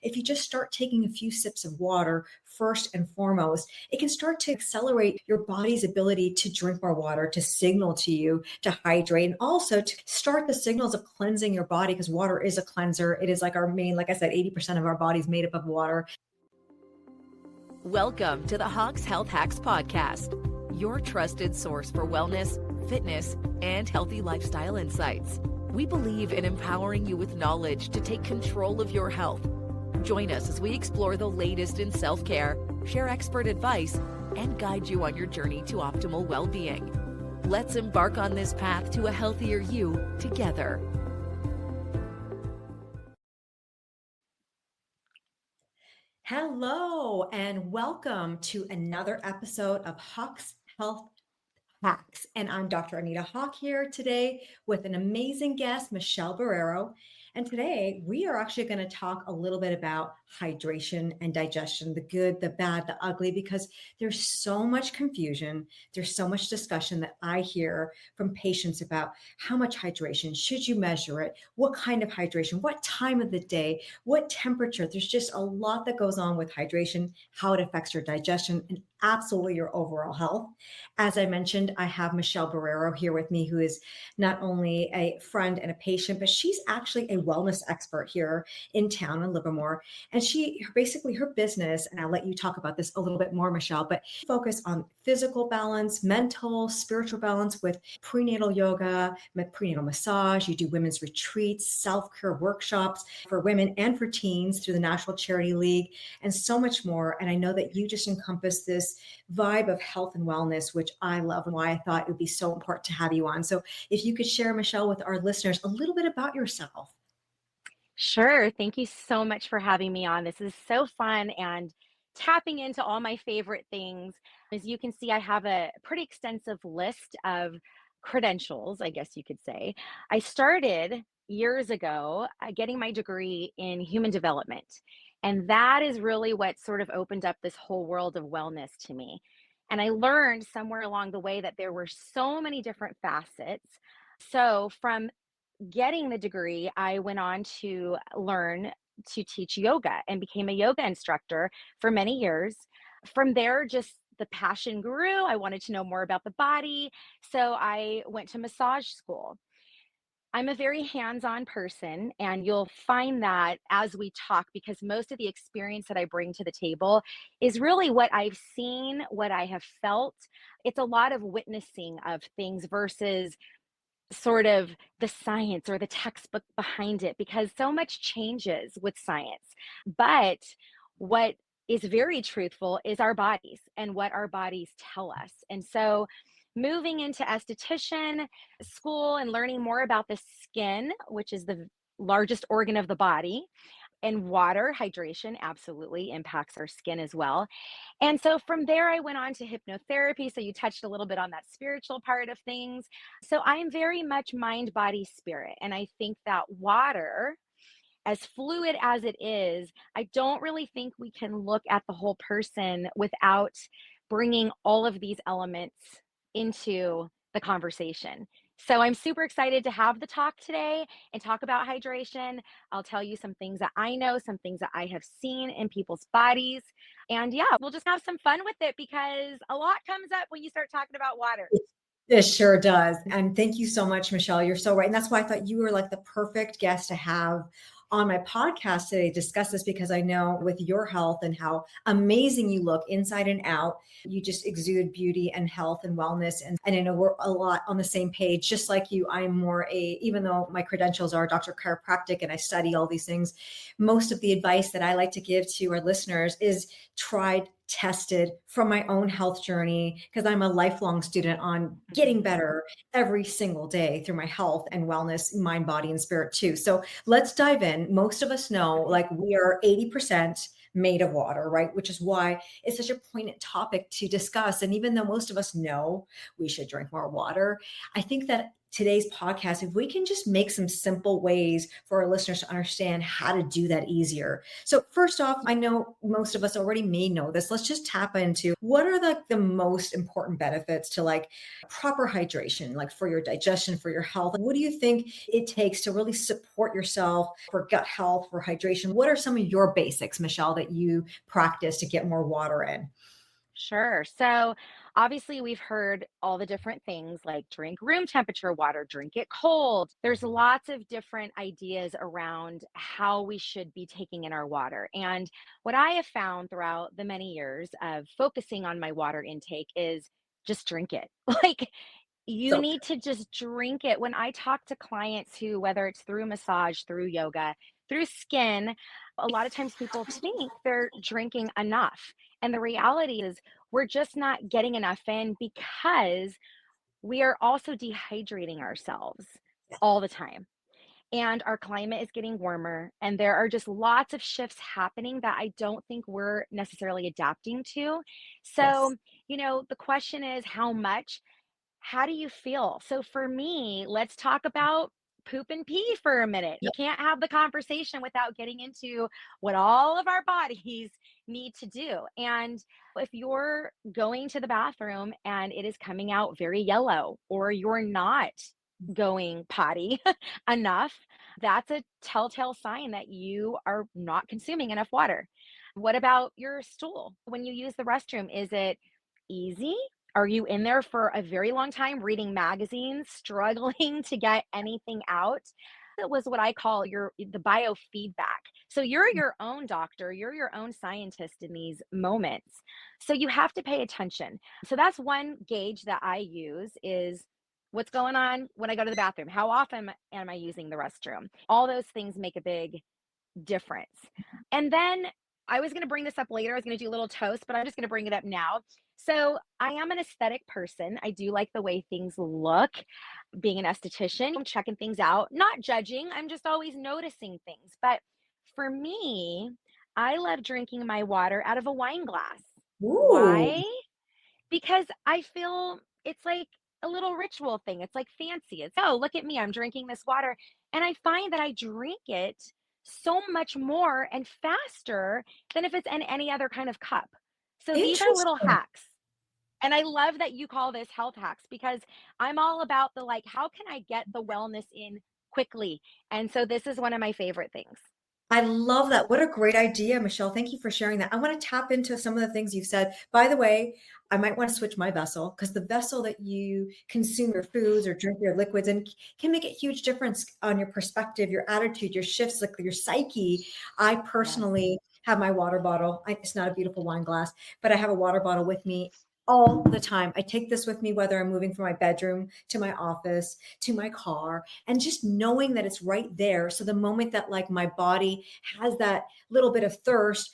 if you just start taking a few sips of water first and foremost, it can start to accelerate your body's ability to drink more water, to signal to you to hydrate, and also to start the signals of cleansing your body, because water is a cleanser. It is like our main, like I said, 80% of our body is made up of water. Welcome to the Haque's Health Hacks Podcast, your trusted source for wellness, fitness, and healthy lifestyle insights. We believe in empowering you with knowledge to take control of your health. Join us as we explore the latest in self-care, share expert advice, and guide you on your journey to optimal well-being. Let's embark on this path to a healthier you together. Hello, and welcome to another episode of Haque's Health Hacks. And I'm Dr. Anita Haque here today with an amazing guest, Michelle Borrero. And today we are actually going to talk a little bit about hydration and digestion, the good, the bad, the ugly, because there's so much confusion. There's so much discussion that I hear from patients about how much hydration, should you measure it? What kind of hydration? What time of the day? What temperature? There's just a lot that goes on with hydration, how it affects your digestion, and absolutely your overall health. As I mentioned, I have Michelle Borrero here with me, who is not only a friend and a patient, but she's actually a wellness expert here in town in Livermore. And her business, and I'll let you talk about this a little bit more, Michelle, but focus on physical balance, mental, spiritual balance with prenatal yoga, prenatal massage. You do women's retreats, self-care workshops for women and for teens through the National Charity League, and so much more. And I know that you just encompass this vibe of health and wellness, which I love, and why I thought it would be so important to have you on. So if you could share, Michelle, with our listeners a little bit about yourself. Sure. Thank you so much for having me on. This is so fun and tapping into all my favorite things. As you can see, I have a pretty extensive list of credentials, I guess you could say. I started years ago getting my degree in human development. And that is really what sort of opened up this whole world of wellness to me. And I learned somewhere along the way that there were so many different facets. So from getting the degree, I went on to learn to teach yoga and became a yoga instructor for many years. From there, just the passion grew. I wanted to know more about the body. So I went to massage school. I'm a very hands-on person, and you'll find that as we talk, because most of the experience that I bring to the table is really what I've seen, what I have felt. It's a lot of witnessing of things versus sort of the science or the textbook behind it, because so much changes with science. But what is very truthful is our bodies and what our bodies tell us. And so moving into esthetician school and learning more about the skin, which is the largest organ of the body, and water, hydration absolutely impacts our skin as well. And so from there, I went on to hypnotherapy. So you touched a little bit on that spiritual part of things. So I'm very much mind, body, spirit. And I think that water, as fluid as it is, I don't really think we can look at the whole person without bringing all of these elements into the conversation. So I'm super excited to have the talk today and talk about hydration. I'll tell you some things that I know, some things that I have seen in people's bodies. And yeah, we'll just have some fun with it, because a lot comes up when you start talking about water. It sure does. And thank you so much, Michelle. You're so right. And that's why I thought you were like the perfect guest to have on my podcast today to discuss this, because I know with your health and how amazing you look inside and out, you just exude beauty and health and wellness. And I know we're a lot on the same page. Just like you, I'm more even though my credentials are Dr. Chiropractic and I study all these things, most of the advice that I like to give to our listeners is tried, tested from my own health journey, because I'm a lifelong student on getting better every single day through my health and wellness, mind, body, and spirit too. So let's dive in. Most of us know, like, we are 80% made of water, right? Which is why it's such a poignant topic to discuss. And even though most of us know we should drink more water, I think that today's podcast, if we can just make some simple ways for our listeners to understand how to do that easier. So first off, I know most of us already may know this. Let's just tap into what are the most important benefits to like proper hydration, like for your digestion, for your health. What do you think it takes to really support yourself for gut health, for hydration? What are some of your basics, Michelle, that you practice to get more water in? Sure. So obviously, we've heard all the different things like drink room temperature water, drink it cold. There's lots of different ideas around how we should be taking in our water. And what I have found throughout the many years of focusing on my water intake is just drink it. Like, you So need to just drink it. When I talk to clients who, whether it's through massage, through yoga, through skin, a lot of times people think they're drinking enough. And the reality is, we're just not getting enough in because we are also dehydrating ourselves all the time. And our climate is getting warmer, and there are just lots of shifts happening that I don't think we're necessarily adapting to. yes. So, the question is how much? How do you feel? So for me, let's talk about poop and pee for a minute. You Yep. can't have the conversation without getting into what all of our bodies need to do. And if you're going to the bathroom and it is coming out very yellow, or you're not going potty enough, that's a telltale sign that you are not consuming enough water. What about your stool? When you use the restroom, is it easy? Are you in there for a very long time reading magazines, struggling to get anything out? That was what I call the biofeedback. So you're your own doctor, you're your own scientist in these moments. So you have to pay attention. So that's one gauge that I use is what's going on when I go to the bathroom? How often am I using the restroom? All those things make a big difference. And then I was going to bring this up later. I was going to do a little toast, but I'm just going to bring it up now. So I am an aesthetic person. I do like the way things look. Being an esthetician, I'm checking things out, not judging. I'm just always noticing things. But for me, I love drinking my water out of a wine glass. Ooh, Why? Because I feel it's like a little ritual thing. It's like fancy. It's, oh, look at me. I'm drinking this water. And I find that I drink it so much more and faster than if it's in any other kind of cup. So these are little interesting. hacks. And I love that you call this health hacks because I'm all about the like, how can I get the wellness in quickly? And so this is one of my favorite things. I love that. What a great idea, Michelle. Thank you for sharing that. I want to tap into some of the things you've said. By the way, I might want to switch my vessel because the vessel that you consume your foods or drink your liquids in can make a huge difference on your perspective, your attitude, your shifts, like your psyche. I Yes. personally have my water bottle. It's not a beautiful wine glass, but I have a water bottle with me all the time. I take this with me, whether I'm moving from my bedroom to my office, to my car, and just knowing that it's right there. So the moment that like my body has that little bit of thirst,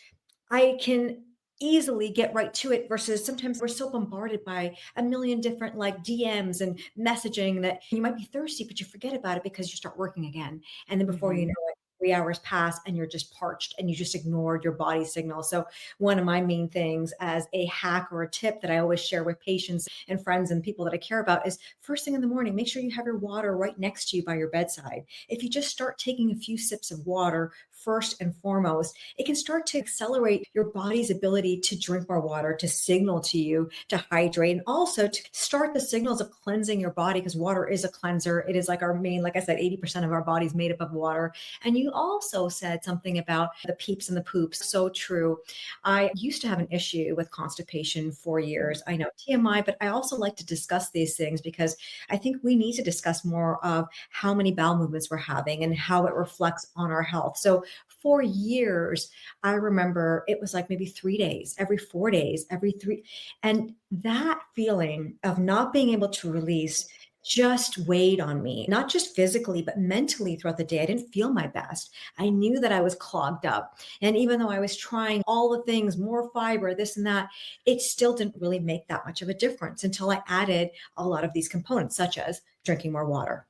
I can easily get right to it versus sometimes we're so bombarded by a million different like DMs and messaging that you might be thirsty, but you forget about it because you start working again. And then before you know Hmm. it, 3 hours pass and you're just parched and you just ignored your body signal. So one of my main things as a hack or a tip that I always share with patients and friends and people that I care about is first thing in the morning, make sure you have your water right next to you by your bedside. If you just start taking a few sips of water first and foremost, it can start to accelerate your body's ability to drink more water, to signal to you to hydrate, and also to start the signals of cleansing your body because water is a cleanser. It is like our main, like I said, 80% of our body is made up of water. And you also said something about the peeps and the poops. So true. I used to have an issue with constipation for years. I know TMI, but I also like to discuss these things because I think we need to discuss more of how many bowel movements we're having and how it reflects on our health. So for years, I remember it was like maybe 3 days, every 4 days, every three. And that feeling of not being able to release just weighed on me, not just physically, but mentally throughout the day. I didn't feel my best. I knew that I was clogged up. And even though I was trying all the things, more fiber, this and that, it still didn't really make that much of a difference until I added a lot of these components, such as drinking more water.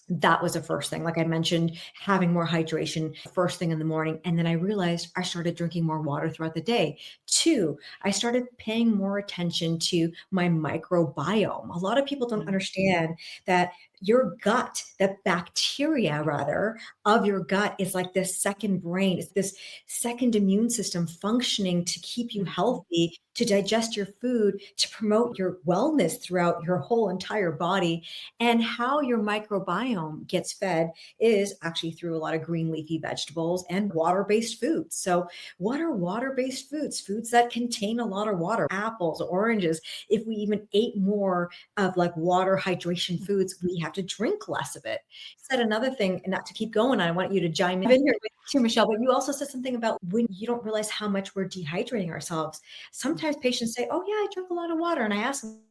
That was the first thing. Like I mentioned, having more hydration first thing in the morning. And then I realized I started drinking more water throughout the day. Two, I started paying more attention to my microbiome. A lot of people don't understand that your gut, the bacteria rather of your gut is like this second brain. It's this second immune system functioning to keep you Mhm. healthy, to digest your food, to promote your wellness throughout your whole entire body. And how your microbiome gets fed is actually through a lot of green leafy vegetables and water-based foods. So what are water-based foods? Foods that contain a lot of water, apples, oranges. If we even ate more of like water hydration foods, we have to drink less of it. Said another thing, and not to keep going, I want you to chime in here with too, Michelle, but you also said something about when you don't realize how much we're dehydrating ourselves. Sometimes patients say, "Oh yeah, I drink a lot of water," and I ask them,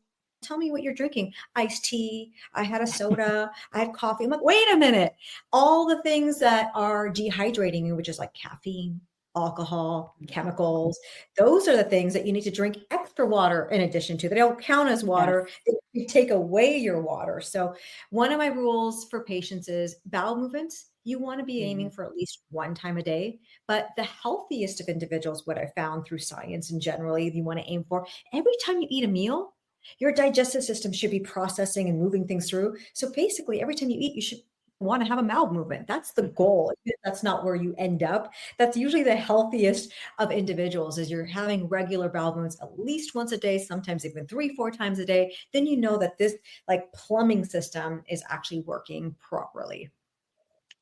"Tell me what you're drinking." Iced tea, I had a soda, I had coffee. I'm like, wait a minute. All the things that are dehydrating you, which is like caffeine, alcohol, chemicals, those are the things that you need to drink extra water in addition to. They don't count as Yes. water. They take away your water. So one of my rules for patients is bowel movements. You want to be aiming Mhm. for at least one time a day. But the healthiest of individuals, what I found through science and generally, you want to aim for every time you eat a meal, your digestive system should be processing and moving things through. So basically, every time you eat, you should want to have a bowel movement. That's the Mhm. goal. If that's not where you end up. That's usually the healthiest of individuals is you're having regular bowel movements at least once a day, sometimes even 3, 4 times a day. Then you know that this like plumbing system is actually working properly.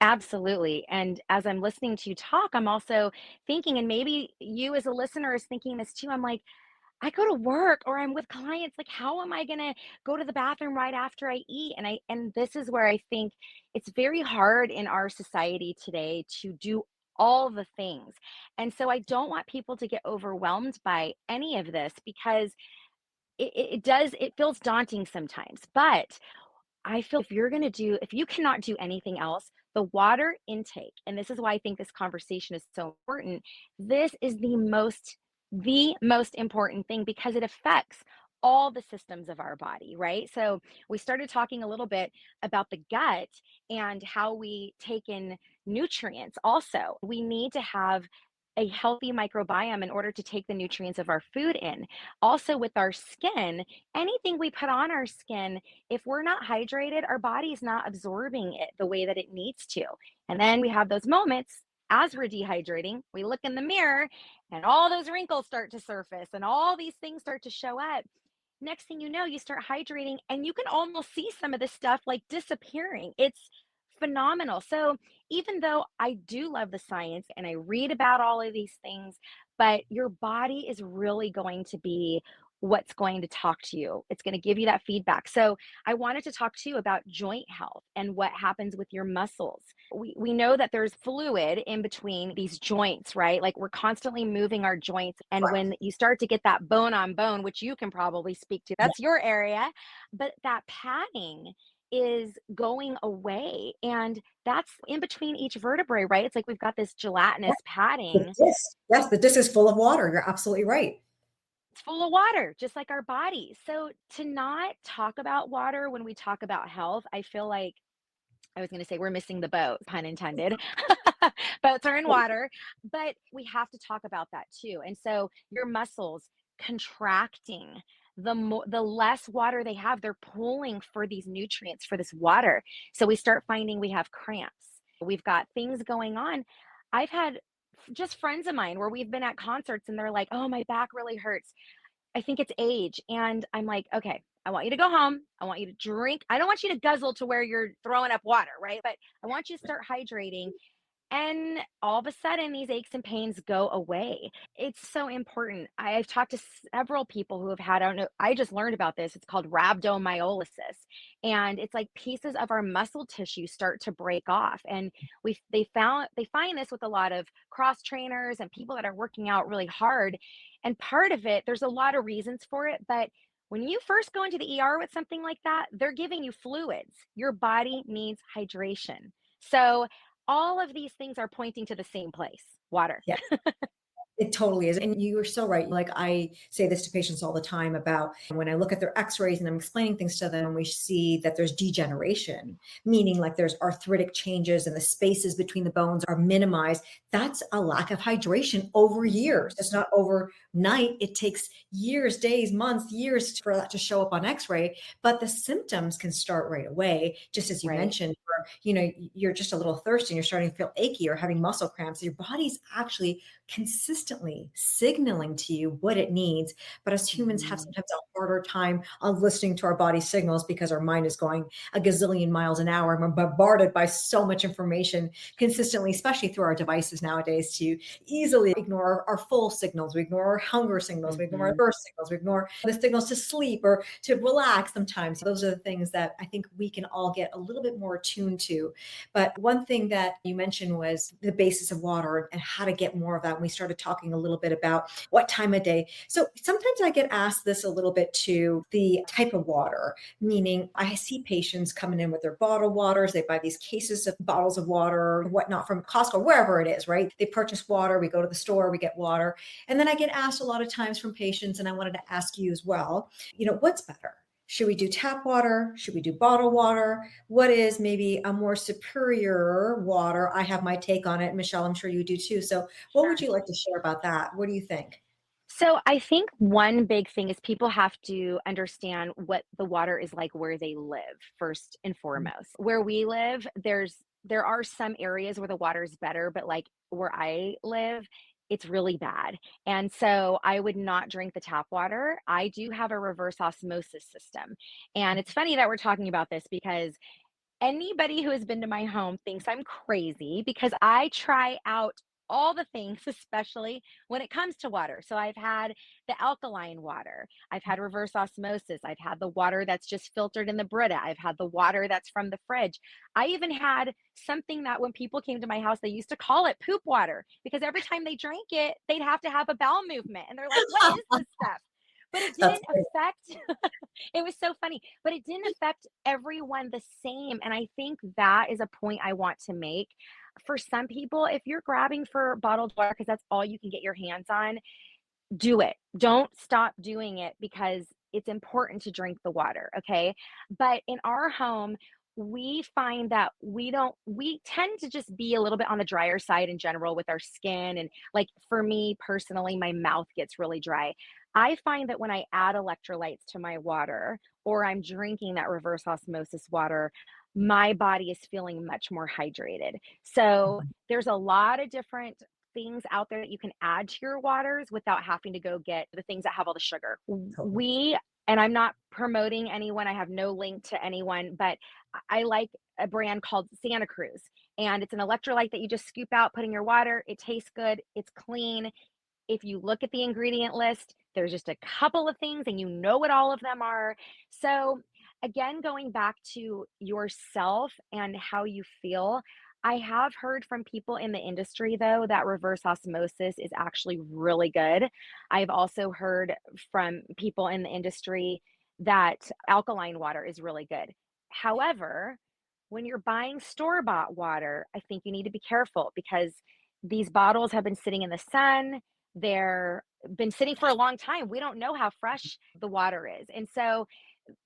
Absolutely. And as I'm listening to you talk, I'm also thinking, and maybe you as a listener is thinking this too. I'm like, I go to work or I'm with clients, like how am I going to go to the bathroom right after I eat? And this is where I think it's very hard in our society today to do all the things. And so I don't want people to get overwhelmed by any of this because it feels daunting sometimes. But I feel if you cannot do anything else, the water intake, and this is why I think this conversation is so important. This is the most important thing because it affects all the systems of our body, right? So we started talking a little bit about the gut and how we take in nutrients. Also, we need to have a healthy microbiome in order to take the nutrients of our food in. Also, with our skin, anything we put on our skin, if we're not hydrated, our body's not absorbing it the way that it needs to. And then we have those moments as we're dehydrating, we look in the mirror and all those wrinkles start to surface and all these things start to show up. Next thing you know, you start hydrating and you can almost see some of this stuff like disappearing. It's phenomenal. So, even though I do love the science and I read about all of these things, but your body is really going to be what's going to talk to you. It's going to give you that feedback. So, I wanted to talk to you about joint health and what happens with your muscles. We know that there's fluid in between these joints, right? Like we're constantly moving our joints. And when you start to get that bone on bone, which you can probably speak to, that's your area, but that padding is going away. And that's in between each vertebrae, right? It's like we've got this gelatinous The padding. disc, yes, the disc is full of water. You're absolutely right. It's full of water, just like our body. So to not talk about water when we talk about health, I feel like I was going to say we're missing the boat, pun intended. Boats are in water, but we have to talk about that too. And so your muscles contracting, the less water they have, they're pulling for these nutrients, for this water. So we start finding we have cramps. We've got things going on. I've had just friends of mine where we've been at concerts and they're like, "Oh, my back really hurts." I think it's age. And I'm like, okay, I want you to go home. I want you to drink. I don't want you to guzzle to where you're throwing up water, right? But I want you to start hydrating. And all of a sudden, these aches and pains go away. It's so important. I've talked to several people who have had, I don't know, I just learned about this. It's called rhabdomyolysis. And it's like pieces of our muscle tissue start to break off. And they find this with a lot of cross trainers and people that are working out really hard. And part of it, there's a lot of reasons for it, but when you first go into the ER with something like that, they're giving you fluids. Your body needs hydration. So all of these things are pointing to the same place, water. Yeah. It totally is. And you are so right. Like I say this to patients all the time about when I look at their x-rays and I'm explaining things to them, and we see that there's degeneration, meaning like there's arthritic changes and the spaces between the bones are minimized. That's a lack of hydration over years. It's not overnight. It takes years, days, months, years for that to show up on x-ray, but the symptoms can start right away. Just as you Right. mentioned, where, you know, you're just a little thirsty and you're starting to feel achy or having muscle cramps. Your body's actually consistently signaling to you what it needs. But as humans have Mhm. sometimes a harder time on listening to our body signals because our mind is going a gazillion miles an hour and we're bombarded by so much information consistently, especially through our devices nowadays, to easily ignore our full signals. We ignore our hunger signals. We ignore our Mhm. thirst signals. We ignore the signals to sleep or to relax sometimes. Those are the things that I think we can all get a little bit more attuned to. But one thing that you mentioned was the basis of water and how to get more of that. And we started talking a little bit about what time of day. So sometimes I get asked this a little bit too, the type of water, meaning I see patients coming in with their bottled waters. They buy these cases of bottles of water or whatnot from Costco, wherever it is, right? They purchase water. We go to the store, we get water. And then I get asked a lot of times from patients, and I wanted to ask you as well, what's better? Should we do tap water? Should we do bottled water? What is maybe a more superior water? I have my take on it. Michelle, I'm sure you do too. So what would Sure. you like to share about that? What do you think? So I think one big thing is people have to understand what the water is like where they live first and foremost. Where we live, there are some areas where the water is better, but like where I live, it's really bad. And so I would not drink the tap water. I do have a reverse osmosis system. And it's funny that we're talking about this because anybody who has been to my home thinks I'm crazy because I try out all the things, especially when it comes to water. So I've had the alkaline water, I've had reverse osmosis, I've had the water that's just filtered in the Brita, I've had the water that's from the fridge. I even had something that when people came to my house, they used to call it poop water because every time they drank it, they'd have to have a bowel movement. And they're like, what is this stuff? But it That's didn't great. affect it was so funny, but it didn't affect everyone the same, and I think that is a point I want to make. For some people, if you're grabbing for bottled water because that's all you can get your hands on, do it. Don't stop doing it because it's important to drink the water, okay? But in our home, we find that we tend to just be a little bit on the drier side in general with our skin. And like for me personally, my mouth gets really dry. I find that when I add electrolytes to my water or I'm drinking that reverse osmosis water, my body is feeling much more hydrated. So there's a lot of different things out there that you can add to your waters without having to go get the things that have all the sugar. Totally. We, and I'm not promoting anyone, I have no link to anyone, but I like a brand called Santa Cruz. And it's an electrolyte that you just scoop out, put in your water. It tastes good, it's clean. If you look at the ingredient list, there's just a couple of things and you know what all of them are. So, again, going back to yourself and how you feel, I have heard from people in the industry, though, that reverse osmosis is actually really good. I've also heard from people in the industry that alkaline water is really good. However, when you're buying store bought water, I think you need to be careful because these bottles have been sitting in the sun. They're been sitting for a long time. We don't know how fresh the water is. And so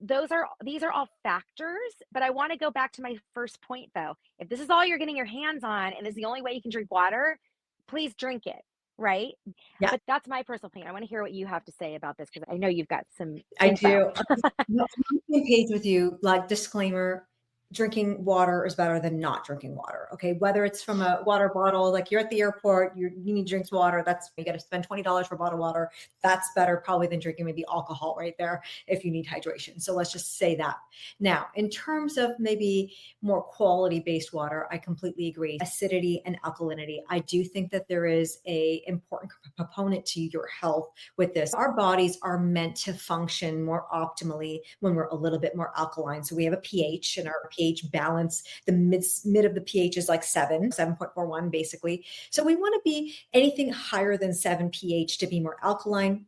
these are all factors, but I want to go back to my first point though. If this is all you're getting your hands on and is the only way you can drink water, please drink it, right? Yeah, But that's my personal opinion. I want to hear what you have to say about this because I know you've got some I info. do. I'm on the same page with you. Like, disclaimer, drinking water is better than not drinking water. Okay. Whether it's from a water bottle, like you're at the airport, you need drinks water. That's, you got to spend $20 for bottled water. That's better probably than drinking maybe alcohol right there if you need hydration. So let's just say that. Now, in terms of maybe more quality based water, I completely agree. Acidity and alkalinity. I do think that there is a important component to your health with this. Our bodies are meant to function more optimally when we're a little bit more alkaline. So we have a pH, and our pH balance, the mid of the pH is like 7.41 basically. So we want to be anything higher than 7 pH to be more alkaline.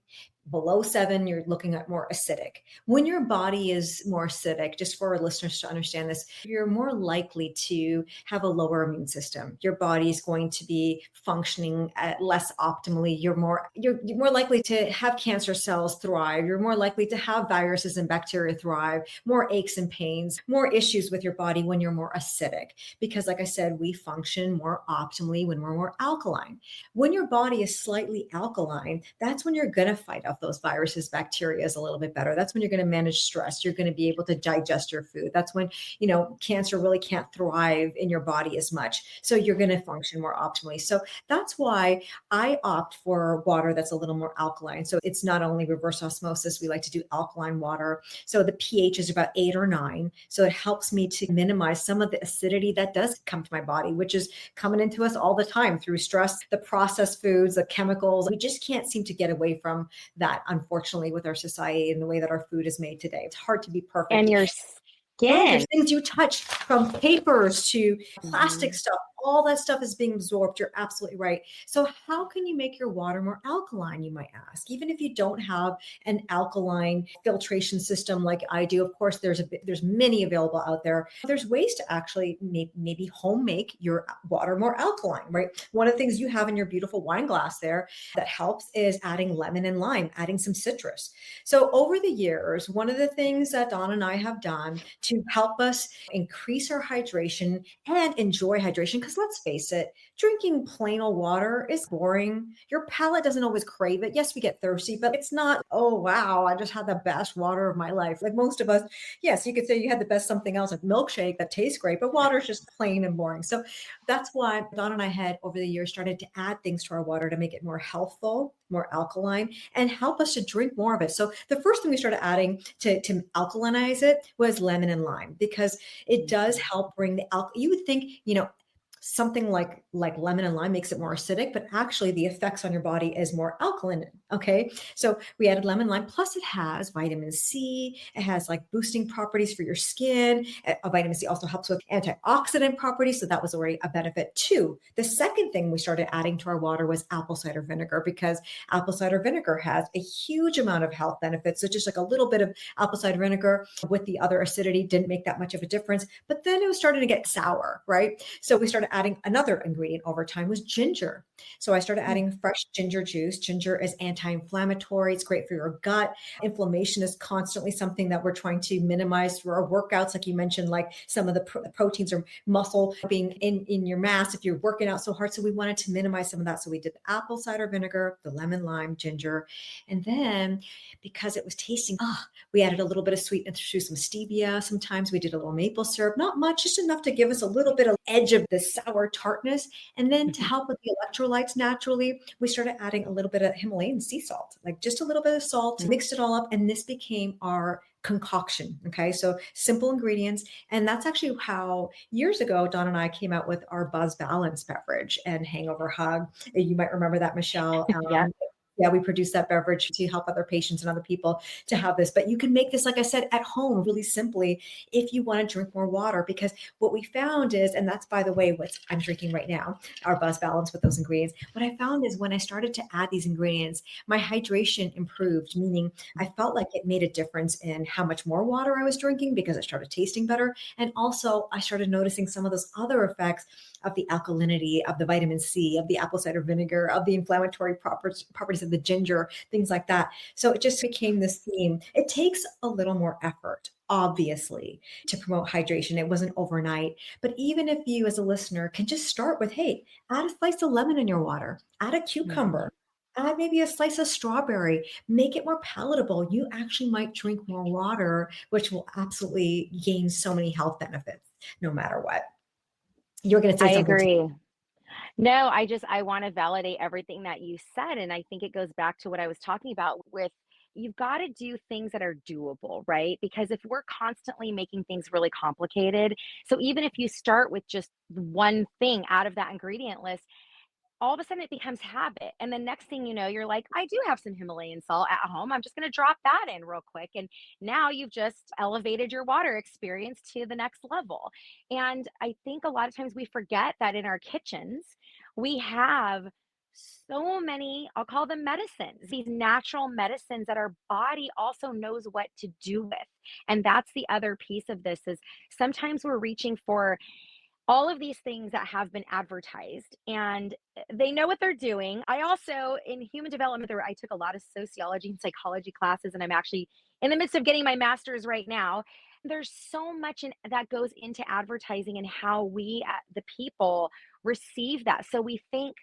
Below 7, you're looking at more acidic. When your body is more acidic, just for our listeners to understand this, you're more likely to have a lower immune system. Your body is going to be functioning at less optimally. You're more likely to have cancer cells thrive. You're more likely to have viruses and bacteria thrive, more aches and pains, more issues with your body when you're more acidic. Because like I said, we function more optimally when we're more alkaline. When your body is slightly alkaline, that's when you're going to fight off those viruses, bacteria a little bit better. That's when you're going to manage stress. You're going to be able to digest your food. That's when, cancer really can't thrive in your body as much. So you're going to function more optimally. So that's why I opt for water that's a little more alkaline. So it's not only reverse osmosis, we like to do alkaline water. So the pH is about 8 or 9. So it helps me to minimize some of the acidity that does come to my body, which is coming into us all the time through stress, the processed foods, the chemicals. We just can't seem to get away from that, unfortunately, with our society and the way that our food is made today. It's hard to be perfect. And your And skin. there's things you touch, from papers to plastic Mhm. stuff. All that stuff is being absorbed. You're absolutely right. So how can you make your water more alkaline, you might ask? Even if you don't have an alkaline filtration system like I do, of course, there's many available out there. There's ways to actually maybe home make your water more alkaline, right? One of the things you have in your beautiful wine glass there that helps is adding lemon and lime, adding some citrus. So over the years, one of the things that Don and I have done to help us increase our hydration and enjoy hydration, because let's face it, drinking plain old water is boring. Your palate doesn't always crave it. Yes, we get thirsty, but it's not, oh, wow, I just had the best water of my life. Like most of us, yes, you could say you had the best something else, like milkshake that tastes great, but water is just plain and boring. So that's why Don and I had over the years started to add things to our water to make it more healthful, more alkaline, and help us to drink more of it. So the first thing we started adding to alkalinize it was lemon and lime, because it does help bring the alcohol. You would think, something like lemon and lime makes it more acidic, but actually the effects on your body is more alkaline. Okay. So we added lemon lime, plus it has vitamin C. It has like boosting properties for your skin. Vitamin C also helps with antioxidant properties. So that was already a benefit too. The second thing we started adding to our water was apple cider vinegar, because apple cider vinegar has a huge amount of health benefits. So just like a little bit of apple cider vinegar with the other acidity didn't make that much of a difference. But then it was starting to get sour, right? So we started adding another ingredient over time, was ginger. So I started adding fresh ginger juice. Ginger is anti-inflammatory. It's great for your gut. Inflammation is constantly something that we're trying to minimize through our workouts. Like you mentioned, like some of the proteins or muscle being in your mass if you're working out so hard. So we wanted to minimize some of that. So we did the apple cider vinegar, the lemon lime, ginger. And then because it was tasting, we added a little bit of sweetness through some stevia. Sometimes we did a little maple syrup, not much, just enough to give us a little bit of edge of the sour tartness. And then to help with the electrolytes naturally, we started adding a little bit of Himalayan sea salt, like just a little bit of salt, mixed it all up. And this became our concoction. Okay. So simple ingredients. And that's actually how years ago, Don and I came out with our Buzz Balance beverage and Hangover Hug. You might remember that, Michelle. Yeah. Yeah, we produce that beverage to help other patients and other people to have this. But you can make this, like I said, at home really simply if you want to drink more water. Because what we found is, and that's, by the way, what I'm drinking right now, our Buzz Balance with those ingredients. What I found is when I started to add these ingredients, my hydration improved, meaning I felt like it made a difference in how much more water I was drinking because I started tasting better. And also I started noticing some of those other effects of the alkalinity, of the vitamin C, of the apple cider vinegar, of the inflammatory properties of the ginger, things like that. So it just became this theme. It takes a little more effort, obviously, to promote hydration. It wasn't overnight. But even if you as a listener can just start with, hey, add a slice of lemon in your water, add a cucumber, add maybe a slice of strawberry, make it more palatable. You actually might drink more water, which will absolutely gain so many health benefits no matter what. You're going to say I something to agree. No, I want to validate everything that you said. And I think it goes back to what I was talking about with you've got to do things that are doable, right? Because if we're constantly making things really complicated, so even if you start with just one thing out of that ingredient list, all of a sudden it becomes habit. And the next thing you know, you're like, I do have some Himalayan salt at home. I'm just going to drop that in real quick. And now you've just elevated your water experience to the next level. And I think a lot of times we forget that in our kitchens, we have so many, I'll call them medicines, these natural medicines that our body also knows what to do with. And that's the other piece of this is sometimes we're reaching for all of these things that have been advertised and they know what they're doing. I also, in human development, I took a lot of sociology and psychology classes, and I'm actually in the midst of getting my master's right now. There's so much that goes into advertising and how we, the people, receive that. So we think,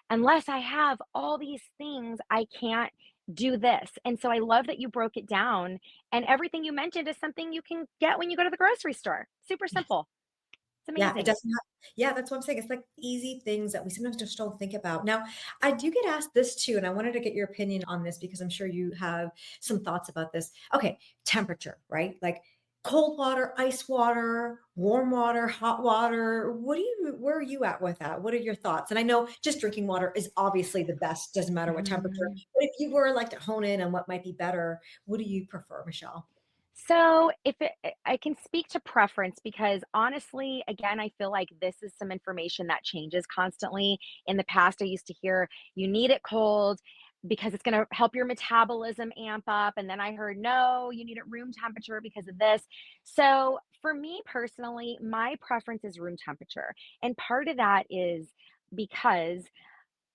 unless I have all these things, I can't do this. And so I love that you broke it down. And everything you mentioned is something you can get when you go to the grocery store. Super simple. It's Yeah, it amazing. doesn't yeah, that's what I'm saying. It's like easy things that we sometimes just don't think about. Now, I do get asked this too, and I wanted to get your opinion on this because I'm sure you have some thoughts about this. Okay, temperature, right? Like cold water, ice water, warm water, hot water. Where are you at with that? What are your thoughts? And I know just drinking water is obviously the best, doesn't matter what temperature. Mhm. But if you were like to hone in on what might be better, what do you prefer, Michelle? So, if it, I can speak to preference because honestly, again, I feel like this is some information that changes constantly. In the past, I used to hear you need it cold because it's going to help your metabolism amp up. And then I heard, no, you need it room temperature because of this. So, for me personally, my preference is room temperature. And part of that is because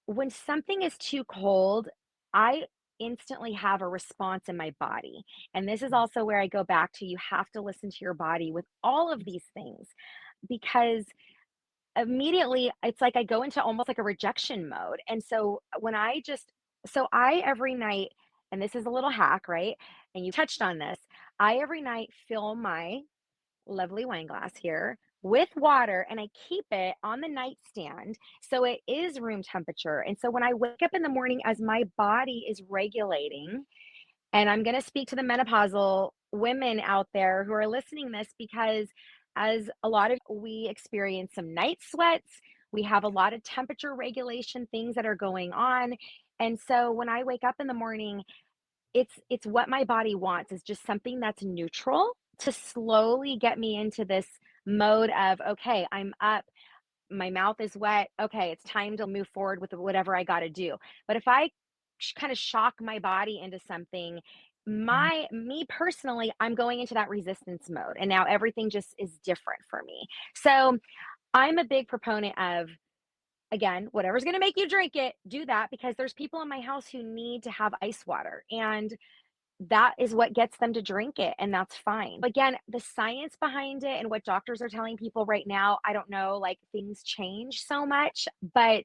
when something is too cold, I instantly have a response in my body. And this is Yes. also where I go back to you have to listen to your body with all of these things because immediately it's like I go into almost like a rejection mode. And so so I every night, and this is a little hack, right? And you touched on this, I every night fill my lovely wine glass here with water and I keep it on the nightstand so it is room temperature. And so when I wake up in the morning as my body is regulating, and I'm going to speak to the menopausal women out there who are listening this because as a lot of we experience some night sweats, we have a lot of temperature regulation things that are going on. And so when I wake up in the morning, it's what my body wants is just something that's neutral to slowly get me into this mode of, okay, I'm up, my mouth is wet. Okay, it's time to move forward with whatever I got to do. But if I kind of shock my body into something, Mhm. me personally, I'm going into that resistance mode and now everything just is different for me. So, I'm a big proponent of again, whatever's going to make you drink it, do that because there's people in my house who need to have ice water and that is what gets them to drink it, and that's fine. Again, the science behind it and what doctors are telling people right now, I don't know, like things change so much, but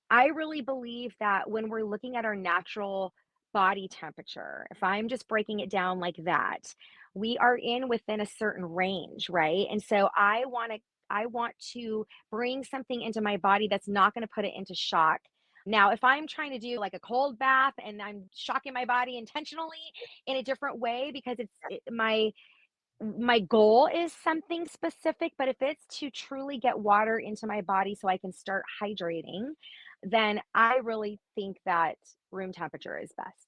I really believe that when we're looking at our natural body temperature, if I'm just breaking it down like that, we are in within a certain range, right? And so I want to bring something into my body that's not going to put it into shock. Now, if I'm trying to do like a cold bath and I'm shocking my body intentionally in a different way because my goal is something specific, but if it's to truly get water into my body so I can start hydrating, then I really think that room temperature is best.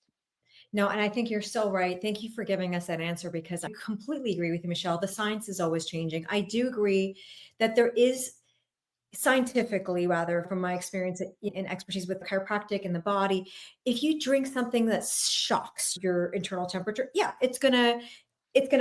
No, and I think you're so right. Thank you for giving us that answer because I completely agree with you, Michelle. The science is always changing. I do agree that there is scientifically, rather, from my experience and expertise with chiropractic and the body, if you drink something that shocks your internal temperature, yeah, it's going to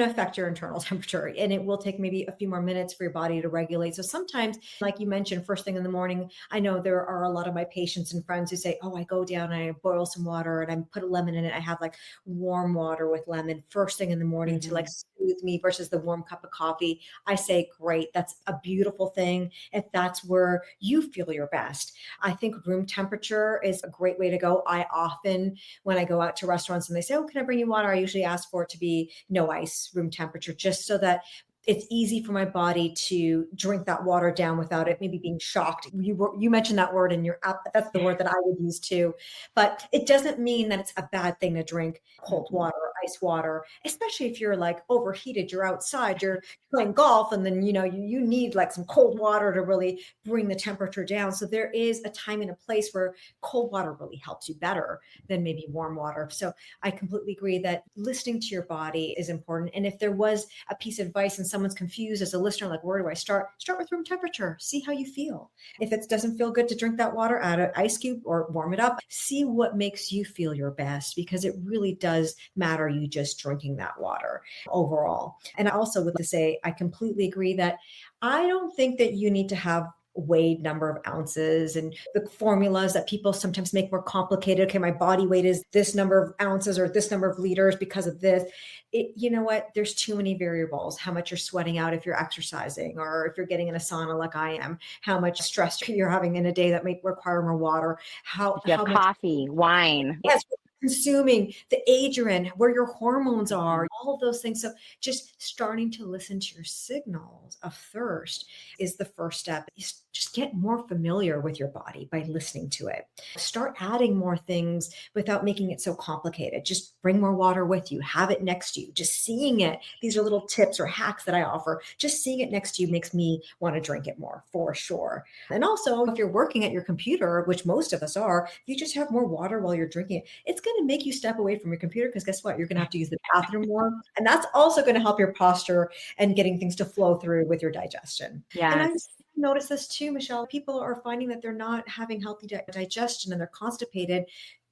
affect your internal temperature and it will take maybe a few more minutes for your body to regulate. So sometimes, like you mentioned, first thing in the morning, I know there are a lot of my patients and friends who say, oh, I go down and I boil some water and I put a lemon in it. I have like warm water with lemon first thing in the morning to like Mhm. soothe me versus the warm cup of coffee. I say, great. That's a beautiful thing. If that's where you feel your best, I think room temperature is a great way to go. I often, when I go out to restaurants and they say, oh, can I bring you water? I usually ask for it to be no ice, room temperature, just so that it's easy for my body to drink that water down without it maybe being shocked. You mentioned that word and that's the word that I would use too. But it doesn't mean that it's a bad thing to drink cold Mhm. water or ice water, especially if you're like overheated, you're outside, you're playing golf, and then you need like some cold water to really bring the temperature down. So there is a time and a place where cold water really helps you better than maybe warm water. So I completely agree that listening to your body is important. And if there was a piece of advice and someone's confused as a listener, like, where do I start? Start with room temperature. See how you feel. If it doesn't feel good to drink that water, add an ice cube or warm it up. See what makes you feel your best, because it really does matter you just drinking that water overall. And I also would say, I completely agree that I don't think that you need to have weighed number of ounces and the formulas that people sometimes make more complicated. Okay, my body weight is this number of ounces or this number of liters because of this. You know what? There's too many variables. How much you're sweating out if you're exercising, or if you're getting in a sauna like I am, how much stress you're having in a day that may require more water, If you have how much, coffee, wine. yes, consuming, the age you're in, where your hormones are, all of those things. So just starting to listen to your signals of thirst is the first step. Just get more familiar with your body by listening to it. Start adding more things without making it so complicated. Just bring more water with you, have it next to you, just seeing it. These are little tips or hacks that I offer. Just seeing it next to you makes me want to drink it more, for sure. And also, if you're working at your computer, which most of us are, if you just have more water while you're drinking it, it's going to make you step away from your computer, because guess what? You're going to have to use the bathroom more. And that's also going to help your posture and getting things to flow through with your digestion. And I Yes. notice this too, Michelle. People are finding that they're not having healthy digestion and they're constipated.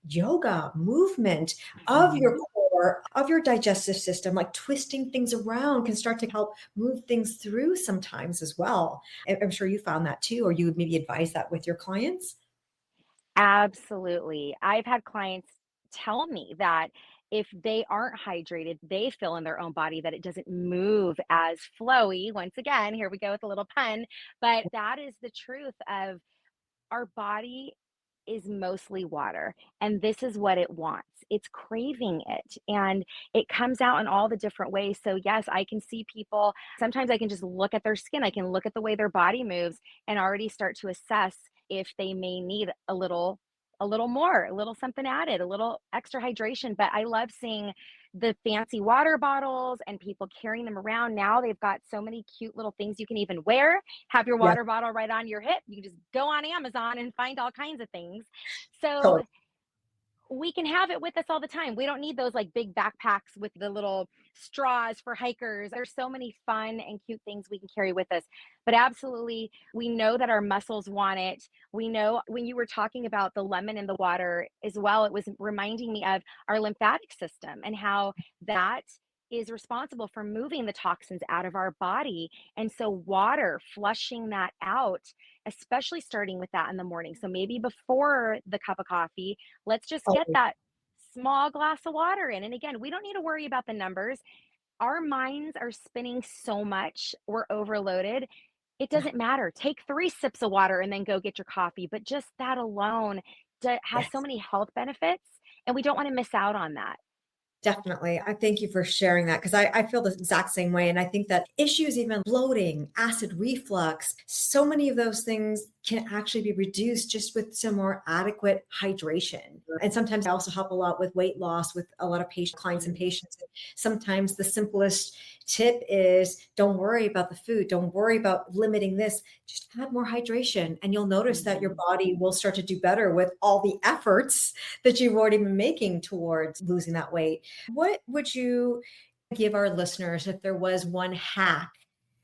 Yoga, movement of your core, of your digestive system, like twisting things around, can start to help move things through sometimes as well. I'm sure you found that too, or you would maybe advise that with your clients. Absolutely. I've had clients tell me that if they aren't hydrated, they feel in their own body that it doesn't move as flowy. Once again, here we go with a little pun, but that is the truth of our body is mostly water, and this is what it wants. It's craving it, and it comes out in all the different ways. So yes, I can see people, sometimes I can just look at their skin, I can look at the way their body moves and already start to assess if they may need a little more, a little something added, a little extra hydration. But I love seeing the fancy water bottles and people carrying them around. Now they've got so many cute little things you can even wear. Have your Yes, water bottle right on your hip. You can just go on Amazon and find all kinds of things. So totally. we can have it with us all the time. We don't need those like big backpacks with the little straws for hikers. There's so many fun and cute things we can carry with us. But absolutely, we know that our muscles want it. We know, when you were talking about the lemon in the water as well, it was reminding me of our lymphatic system and how that is responsible for moving the toxins out of our body. And so, water, flushing that out, especially starting with that in the morning. So, maybe before the cup of coffee, let's just get Always. that small glass of water in. And again, we don't need to worry about the numbers. Our minds are spinning so much, we're overloaded. It Yeah. doesn't matter. Take 3 sips of water and then go get your coffee. But just that alone has so Yes. many health benefits, and we don't want to miss out on that. Definitely. I thank you for sharing that, because I feel the exact same way. And I think that issues, even bloating, acid reflux, so many of those things can actually be reduced just with some more adequate hydration. And sometimes I also help a lot with weight loss with a lot of clients and patients. And sometimes the simplest tip is, don't worry about the food. Don't worry about limiting this. Just add more hydration. And you'll notice that your body will start to do better with all the efforts that you've already been making towards losing that weight. What would you give our listeners if there was one hack?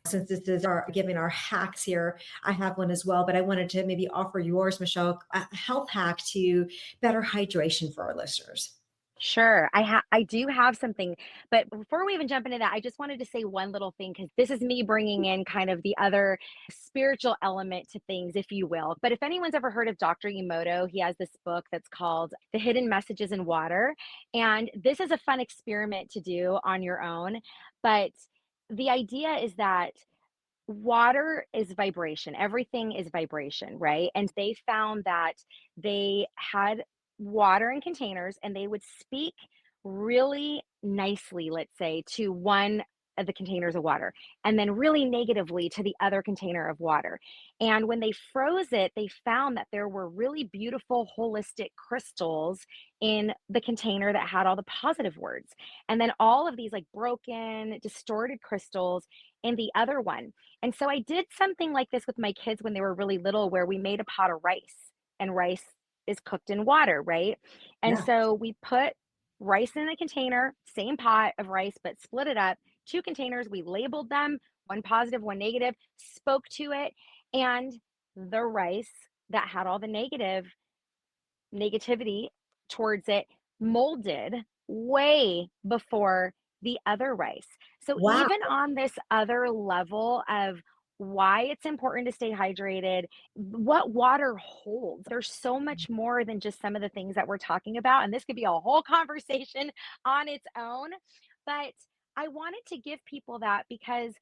Since this is our giving our hacks here, I have one as well, but I wanted to maybe offer yours, Michelle, a health hack to better hydration for our listeners. Sure. I do have something, but before we even jump into that, I just wanted to say one little thing, because this is me bringing in kind of the other spiritual element to things, if you will. But if anyone's ever heard of Dr. Emoto, he has this book that's called The Hidden Messages in Water, and this is a fun experiment to do on your own. But the idea is that water is vibration. Everything is vibration, right? And they found that they had water in containers and they would speak really nicely, let's say, to one of the containers of water, and then really negatively to the other container of water. And when they froze it, they found that there were really beautiful holistic crystals in the container that had all the positive words. And then all of these like broken, distorted crystals in the other one. And so I did something like this with my kids when they were really little, where we made a pot of rice, and rice is cooked in water, right? And Yeah. so we put rice in a container, same pot of rice, but split it up, two containers. We labeled them, one positive, one negative, spoke to it. And the rice that had all the negativity towards it molded way before the other rice. So Wow. even on this other level of why it's important to stay hydrated, what water holds, there's so much more than just some of the things that we're talking about. And this could be a whole conversation on its own. But I wanted to give people that because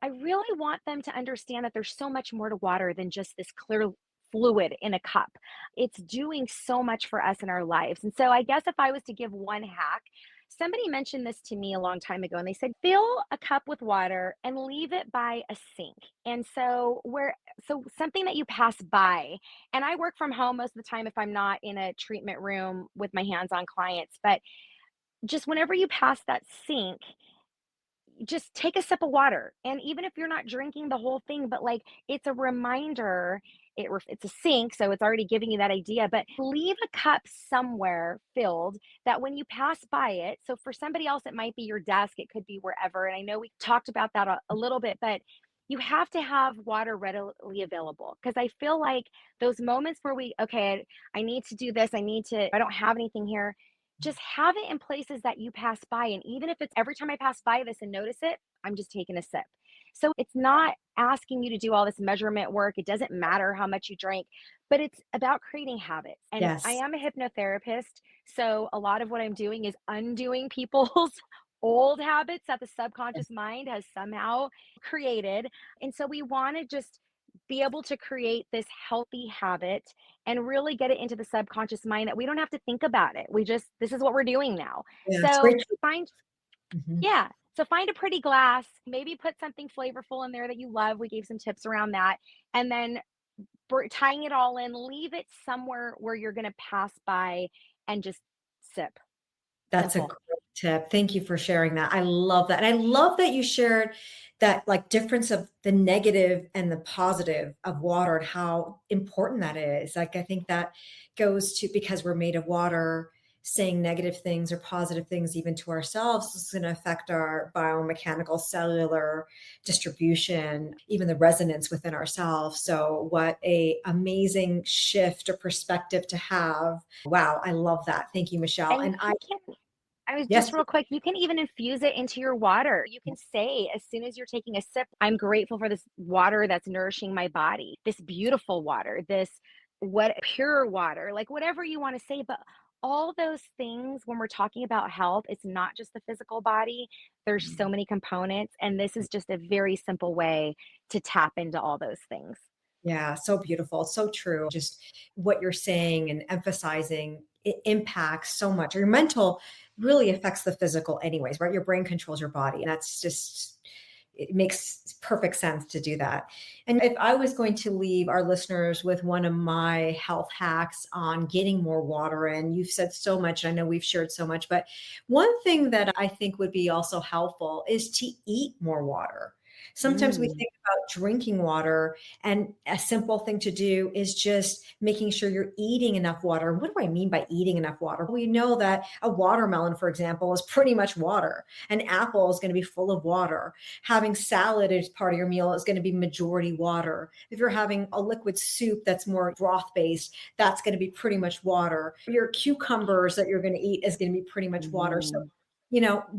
I really want them to understand that there's so much more to water than just this clear fluid in a cup. It's doing so much for us in our lives. And so I guess if I was to give one hack, somebody mentioned this to me a long time ago and they said fill a cup with water and leave it by a sink. And so something that you pass by. And I work from home most of the time if I'm not in a treatment room with my hands on clients, but just whenever you pass that sink, just take a sip of water. And even if you're not drinking the whole thing, but like it's a reminder, it's a sink, so it's already giving you that idea. But leave a cup somewhere filled that when you pass by it, so for somebody else, it might be your desk, it could be wherever. And I know we talked about that a little bit, but you have to have water readily available because I feel like those moments where okay, I need to do this, I don't have anything here, just have it in places that you pass by. And even if it's every time I pass by this and notice it, I'm just taking a sip. So it's not asking you to do all this measurement work. It doesn't matter how much you drink, but it's about creating habits. And I Yes. am a hypnotherapist. So a lot of what I'm doing is undoing people's old habits that the subconscious mind has somehow created. And so we want to just be able to create this healthy habit and really get it into the subconscious mind that we don't have to think about it. This is what we're doing now. Yeah. It's So great. find, Mhm. yeah. So find a pretty glass, maybe put something flavorful in there that you love. We gave some tips around that. And then tying it all in, leave it somewhere where you're going to pass by and just sip. That's a Simple. great tip. Thank you for sharing that. I love that. And I love that you shared that like difference of the negative and the positive of water and how important that is. Like I think that goes to because we're made of water, saying negative things or positive things even to ourselves is going to affect our biomechanical cellular distribution, even the resonance within ourselves. So what a amazing shift or perspective to have. Wow, I love that. Thank you, Michelle. And And I you can I was yes, just real quick, you can even infuse it into your water. You can say, as soon as you're taking a sip, I'm grateful for this water that's nourishing my body, this beautiful water, this what pure water, like whatever you want to say. But all those things, when we're talking about health, it's not just the physical body. There's so many components. And this is just a very simple way to tap into all those things. yeah, so beautiful, so true. Just what you're saying and emphasizing it impacts so much. Your mental really affects the physical anyways, right? Your brain controls your body. And that's just it makes perfect sense to do that. And if I was going to leave our listeners with one of my health hacks on getting more water in, you've said so much, and I know we've shared so much, but one thing that I think would be also helpful is to eat more water. Sometimes we Mm. think about drinking water, and a simple thing to do is just making sure you're eating enough water. What do I mean by eating enough water? We know that a watermelon, for example, is pretty much water. An apple is going to be full of water. Having salad as part of your meal is going to be majority water. If you're having a liquid soup that's more broth based, that's going to be pretty much water. Your cucumbers that you're going to eat is going to be pretty much water. So Mhm.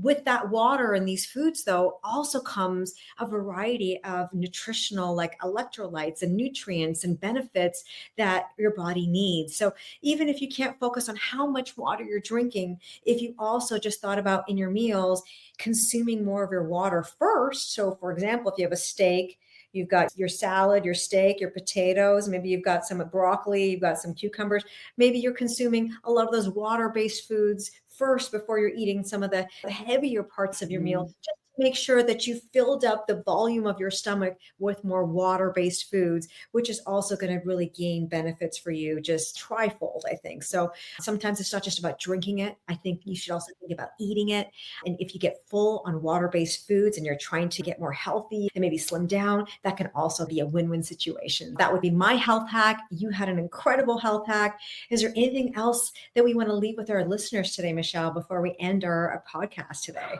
with that water and these foods, though, also comes a variety of nutritional, like electrolytes and nutrients and benefits that your body needs. So even if you can't focus on how much water you're drinking, if you also just thought about in your meals, consuming more of your water first. So, for example, if you have a steak, you've got your salad, your steak, your potatoes, maybe you've got some broccoli, you've got some cucumbers. Maybe you're consuming a lot of those water based foods first before you're eating some of the heavier parts of your meal. Mhm. Just to make sure that you filled up the volume of your stomach with more water based foods, which is also going to really gain benefits for you, just trifold, I think. So sometimes it's not just about drinking it. I think you should also think about eating it. And if you get full on water based foods and you're trying to get more healthy and maybe slim down, that can also be a win win situation. That would be my health hack. You had an incredible health hack. Is there anything else that we want to leave with our listeners today, Michelle, before we end our podcast today?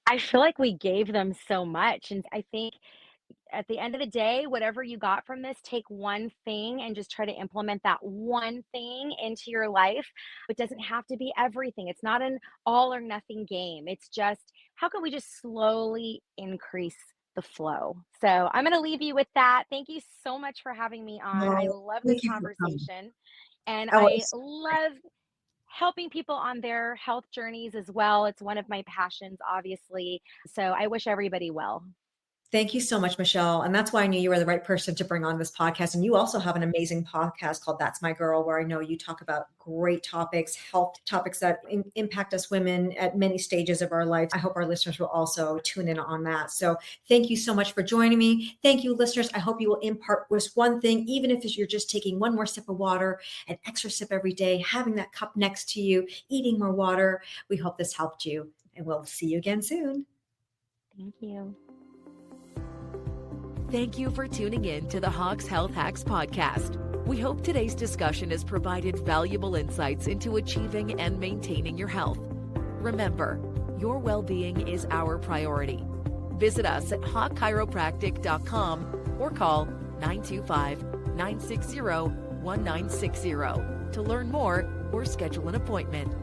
I feel like we gave them so much, and I think at the end of the day, whatever you got from this, take one thing and just try to implement that one thing into your life. It doesn't have to be everything. It's not an all or nothing game. It's just how can we just slowly increase the flow? So I'm going to leave you with that. Thank you so much for having me on. I Oh, love this thank you for coming. conversation, and Oh, I it's love helping people on their health journeys as well. It's one of my passions, obviously. So I wish everybody well. Thank you so much, Michelle. And that's why I knew you were the right person to bring on this podcast. And you also have an amazing podcast called That's My Girl, where I know you talk about great topics, health topics that impact us women at many stages of our life. I hope our listeners will also tune in on that. So thank you so much for joining me. Thank you, listeners. I hope you will impart just one thing, even if you're just taking one more sip of water, an extra sip every day, having that cup next to you, eating more water. We hope this helped you, and we'll see you again soon. Thank you. Thank you for tuning in to the Hawks Health Hacks podcast. We hope today's discussion has provided valuable insights into achieving and maintaining your health. Remember, your well-being is our priority. Visit us at hawkchiropractic.com or call 925-960-1960 to learn more or schedule an appointment.